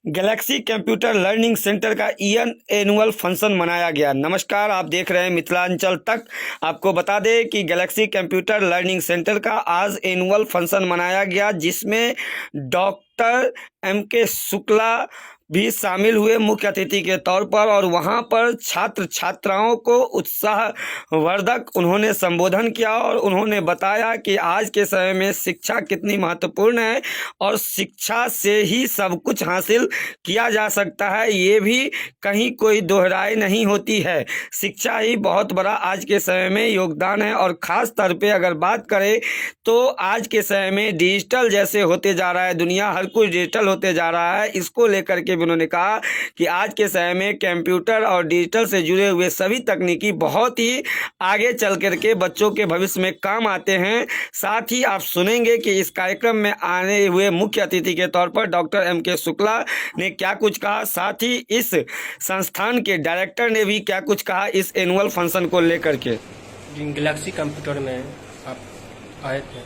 Galaxy computer learning centre का year annual function मनाया गया। नमस्कार, आप देख रहे हैं मिथिलांचल तक। आपको बता दें कि गैलेक्सी कंप्यूटर लर्निंग सेंटर का आज एनुअल फंक्शन मनाया गया, जिसमें डॉक्टर M.K. शुक्ला भी शामिल हुए मुख्य अतिथि के तौर पर, और वहां पर छात्र छात्राओं को उत्साहवर्धक उन्होंने संबोधन किया और उन्होंने बताया कि आज के समय में शिक्षा कितनी महत्वपूर्ण है और शिक्षा से ही सब कुछ हासिल किया जा सकता है, ये भी कहीं कोई दोहराई नहीं होती है। शिक्षा ही बहुत बड़ा आज के समय में योगदान है, और ख़ास तौर पे अगर बात करें तो आज के समय में डिजिटल जैसे होते जा रहा है दुनिया, हर कुछ डिजिटल होते जा रहा है। इसको लेकर के भी उन्होंने कहा कि आज के समय में कंप्यूटर और डिजिटल से जुड़े हुए सभी तकनीकी बहुत ही आगे चल करके बच्चों के भविष्य में काम आते हैं। साथ ही आप सुनेंगे कि इस कार्यक्रम में आने हुए मुख्य अतिथि के तौर पर डॉक्टर M.K. शुक्ला ने क्या कुछ कहा, साथ ही इस संस्थान के डायरेक्टर ने भी क्या कुछ कहा इस एनुअल फंक्शन को लेकर के। गैलेक्सी कंप्यूटर में आप आए थे,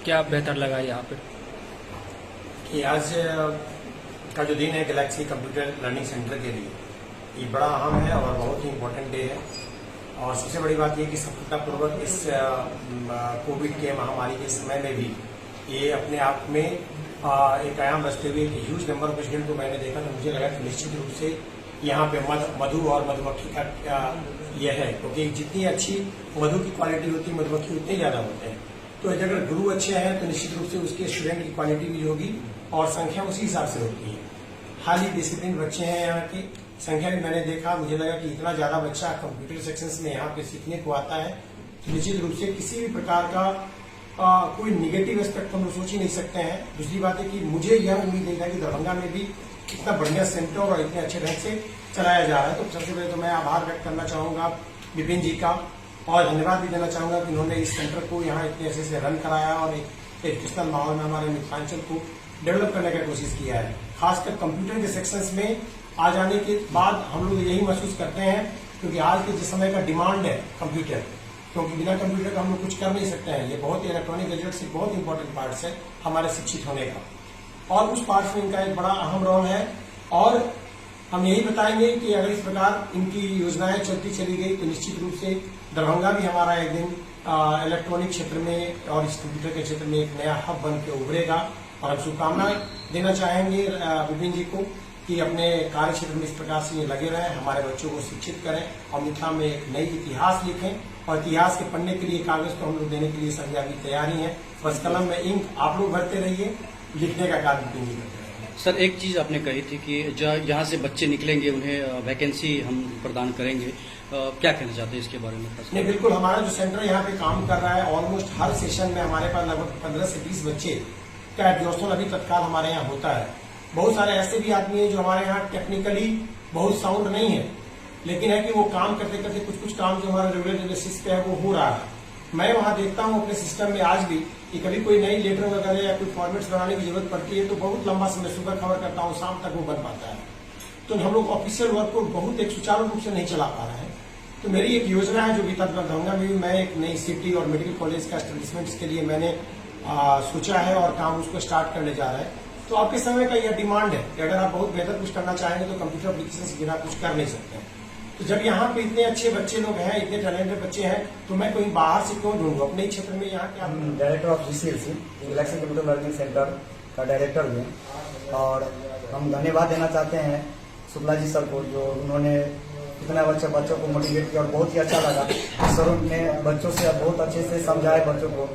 क्या बेहतर लगा यहाँ पे? कि आज का जो दिन है गैलेक्सी कंप्यूटर लर्निंग सेंटर के लिए, ये बड़ा अहम है और बहुत ही इम्पोर्टेंट डे है। और सबसे बड़ी बात यह कि सफलतापूर्वक इस कोविड के महामारी के समय में भी ये अपने आप में एक आयाम रचते हुए एक ह्यूज नंबर ऑफ स्टूडेंट को मैंने देखा, तो मुझे लगा कि निश्चित रूप से यहाँ पे मधु और मधुमक्खी का यह है, क्योंकि जितनी अच्छी मधु की क्वालिटी होती है मधुमक्खी उतने ज्यादा होते हैं। तो अगर गुरु अच्छे हैं तो निश्चित रूप से उसके स्टूडेंट की क्वालिटी भी होगी और संख्या उसी हिसाब से होती है। हाली डिसिप्लिन बच्चे हैं, यहाँ की संख्या भी मैंने देखा, मुझे लगा कि इतना ज्यादा बच्चा कंप्यूटर सेक्शंस में यहाँ पे सीखने को आता है, तो निश्चित रूप से किसी भी प्रकार का कोई निगेटिव एस्पेक्ट हम लोग सोच ही नहीं सकते हैं। दूसरी बात है कि मुझे यह उम्मीद नहीं था कि दरभंगा में भी इतना बढ़िया सेंटर और इतने अच्छे ढंग से चलाया जा रहा है। तो सबसे पहले तो मैं आभार व्यक्त करना चाहूंगा विपिन जी का, और धन्यवाद भी देना चाहूंगा कि उन्होंने इस सेंटर को यहाँ इतने अच्छे से रन कराया और एक एजुकेशनल माहौल में हमारे मिथिलांचल को डेवलप करने का कोशिश किया है। खासकर कंप्यूटर के सेक्शंस में आ जाने के बाद हम लोग यही महसूस करते हैं, क्योंकि आज के जिस समय का डिमांड है कंप्यूटर, क्योंकि बिना कंप्यूटर का हम लोग कुछ कर नहीं सकते हैं। ये बहुत ही इलेक्ट्रॉनिक गैजेट से बहुत इंपॉर्टेंट पार्ट है हमारे शिक्षित होने का, और उस पार्ट में इनका एक बड़ा अहम रोल है। और हम यही बताएंगे कि अगर इस प्रकार इनकी योजनाएं चलती चली गई तो निश्चित रूप से दरभंगा भी हमारा एक दिन इलेक्ट्रॉनिक क्षेत्र में और इस कंप्यूटर के क्षेत्र में एक नया हब बन के उभरेगा। और हम शुभकामनाएं देना चाहेंगे विपिन जी को कि अपने कार्य क्षेत्र में इस प्रकार से लगे रहें, हमारे बच्चों को शिक्षित करें और मिथिला में एक नई इतिहास लिखें। और इतिहास के पढ़ने के लिए कागज तो हम लोग देने के लिए संज्ञा की तैयारी है, बस कलम में इंक आप लोग भरते रहिए, लिखने का कार्य विपिन जी करते रहिए। सर, एक चीज आपने कही थी कि यहाँ से बच्चे निकलेंगे उन्हें वैकेंसी हम प्रदान करेंगे, क्या कहना चाहते हैं इसके बारे में? नहीं, बिल्कुल, हमारा जो सेंटर यहाँ पे काम कर रहा है, ऑलमोस्ट हर सेशन में हमारे पास लगभग 15 से 20 बच्चे का एडमिशन अभी तत्काल हमारे यहाँ होता है। बहुत सारे ऐसे भी आदमी हैं जो हमारे यहाँ टेक्निकली बहुत साउंड नहीं है, लेकिन है कि वो काम करते करते कुछ काम जो हमारे रेगुलर बेसिस पे है वो हो रहा है। मैं वहाँ देखता हूँ अपने सिस्टम में आज भी कि कभी कोई नई लेटर वगैरह या कोई फॉर्मेट्स बनाने की जरूरत पड़ती है तो बहुत लंबा समय सुबह खबर करता हूँ, शाम तक वो बन पाता है। तो हम लोग ऑफिशियल वर्क को बहुत एक सुचारू रूप से नहीं चला पा रहे हैं। तो मेरी एक योजना है जो भी दरभंगा में भी मैं एक नई सिटी और मेडिकल कॉलेज का एस्टेब्लिशमेंट के लिए मैंने सोचा है और काम उसको स्टार्ट करने जा रहे हैं। तो आपके समय का यह डिमांड है कि अगर आप बहुत बेहतर कुछ करना चाहेंगे तो कंप्यूटर एप्लीकेशन से बिना कुछ कर नहीं सकते हैं। तो जब यहाँ पे इतने अच्छे बच्चे लोग हैं, इतने टैलेंटेड बच्चे हैं, तो मैं कहीं बाहर से क्यों ढूंढूं? अपने ही क्षेत्र में यहाँ क्या director of GCLC Galaxy computer learning centre का डायरेक्टर हुए, और हम धन्यवाद देना चाहते हैं शुक्ला जी सर को, जो उन्होंने इतना बच्चों को मोटिवेट किया और बहुत ही अच्छा लगा। सर ने बच्चों से बहुत अच्छे से समझाए बच्चों को,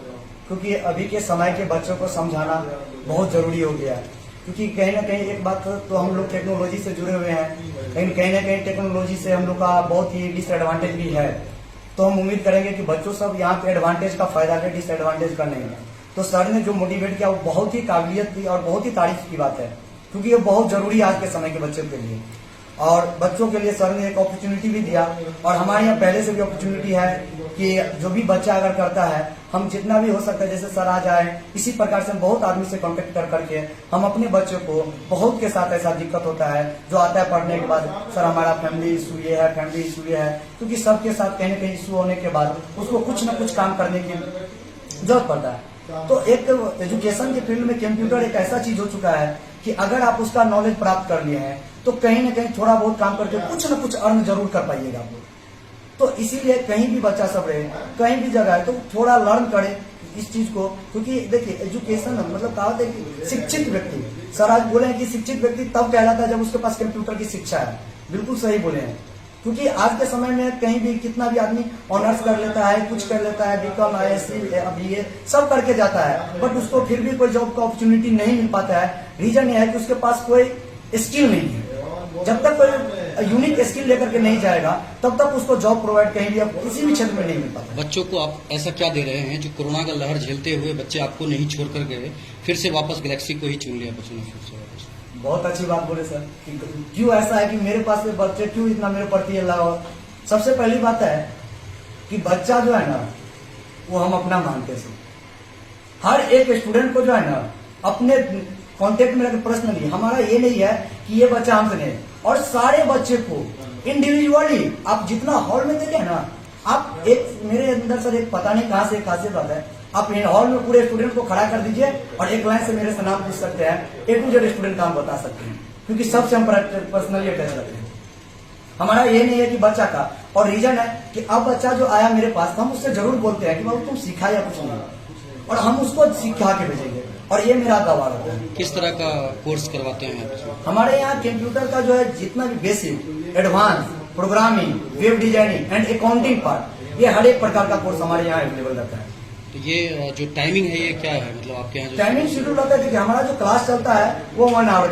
क्योंकि अभी के समय के बच्चों को समझाना बहुत जरूरी हो गया है। क्योंकि कहीं ना कहीं एक बात तो हम लोग टेक्नोलॉजी से जुड़े हुए हैं, लेकिन कहीं ना कहीं टेक्नोलॉजी से हम लोग का बहुत ही डिसएडवांटेज भी है। तो हम उम्मीद करेंगे कि बच्चों सब यहाँ पे एडवांटेज का फायदा ले, डिसएडवांटेज का नहीं है। तो सर ने जो मोटिवेट किया वो बहुत ही काबिलियत थी और बहुत ही तारीफ की बात है, क्योंकि ये बहुत जरूरी है आज के समय के बच्चों के लिए। और बच्चों के लिए सर ने एक अपॉर्चुनिटी भी दिया, और हमारे यहाँ पहले से भी अपॉर्चुनिटी है कि जो भी बच्चा अगर करता है, हम जितना भी हो सकता है जैसे सर आ जाए, इसी प्रकार से हम बहुत आदमी से कांटेक्ट कर करके हम अपने बच्चों को, बहुत के साथ ऐसा दिक्कत होता है जो आता है पढ़ने के बाद, सर हमारा फैमिली इशू ये है, फैमिली इशू ये है, क्योंकि सबके साथ कहीं ना कहीं इशू होने के बाद उसको कुछ न कुछ काम करने की जरूरत पड़ता है। तो एक एजुकेशन के फील्ड में कंप्यूटर एक ऐसा चीज हो चुका है कि अगर आप उसका नॉलेज प्राप्त कर लिए हैं तो कहीं ना कहीं थोड़ा बहुत काम करके कुछ ना कुछ अर्न जरूर कर पाइएगा आप लोग। तो इसीलिए कहीं भी बच्चा सब रहे, कहीं भी जगह है, तो थोड़ा लर्न करे इस चीज को, क्योंकि देखिए एजुकेशन मतलब कहावत है कि शिक्षित व्यक्ति, सर आज बोले हैं कि शिक्षित व्यक्ति तब कहलाता है जब उसके पास कंप्यूटर की शिक्षा है। बिल्कुल सही बोले हैं, क्योंकि आज के समय में कहीं भी कितना भी आदमी ऑनर्स कर लेता है, कुछ कर लेता है, बीकॉम ISC BA सब करके जाता है, बट उसको फिर भी कोई जॉब का अपॉर्चुनिटी नहीं मिल पाता है। रीजन यह है कि उसके पास कोई स्किल नहीं है। जब तक कोई यूनिक स्किल लेकर के नहीं जाएगा तब तक उसको जॉब प्रोवाइड कहीं भी किसी भी क्षेत्र में नहीं मिल पाता। बच्चों को आप ऐसा क्या दे रहे हैं जो कोरोना का लहर झेलते हुए बच्चे आपको नहीं छोड़ कर गए, फिर से वापस गैलेक्सी को ही चुन लिया बच्चों ने फिर से वापस? बहुत अच्छी बात बोले सर कि क्यों ऐसा है कि मेरे पास में बच्चे क्यों इतना मेरे प्रति लगाव। सबसे पहली बात है कि बच्चा जो है ना वो हम अपना मानते हैं। हर एक स्टूडेंट को जो है ना अपने कांटेक्ट में रखे पर्सनली। हमारा ये नहीं है कि ये बच्चा हमसे नहीं, और सारे बच्चे को इंडिविजुअली आप जितना हॉल में देखे ना, आप एक मेरे अंदर सर एक पता नहीं कहां से एक खासियत आता है, आप हॉल में पूरे स्टूडेंट को खड़ा कर दीजिए और एक लाइन से मेरे से नाम पूछ सकते हैं, A to Z स्टूडेंट का हम बता सकते हैं, क्योंकि सबसे हम पर्सनली अटैच रहते हैं। हमारा ये नहीं है कि बच्चा का, और रीजन है कि अब बच्चा जो आया मेरे पास हम उससे जरूर बोलते हैं कि बाबू तुम सीखा या कुछ नहीं, और हम उसको सिखा के भेजेंगे, और ये मेरा दावा रहता है। किस तरह का कोर्स करवाते हैं आप? हमारे यहाँ कंप्यूटर का जो है जितना भी basic, advance, programming, web designing and accounting part, ये हर एक प्रकार का कोर्स हमारे यहाँ अवेलेबल रहता है। तो ये जो टाइमिंग है ये क्या है, मतलब आपके यहाँ जो टाइमिंग शेड्यूल रहता है कि हमारा जो क्लास चलता है वो 1 आवर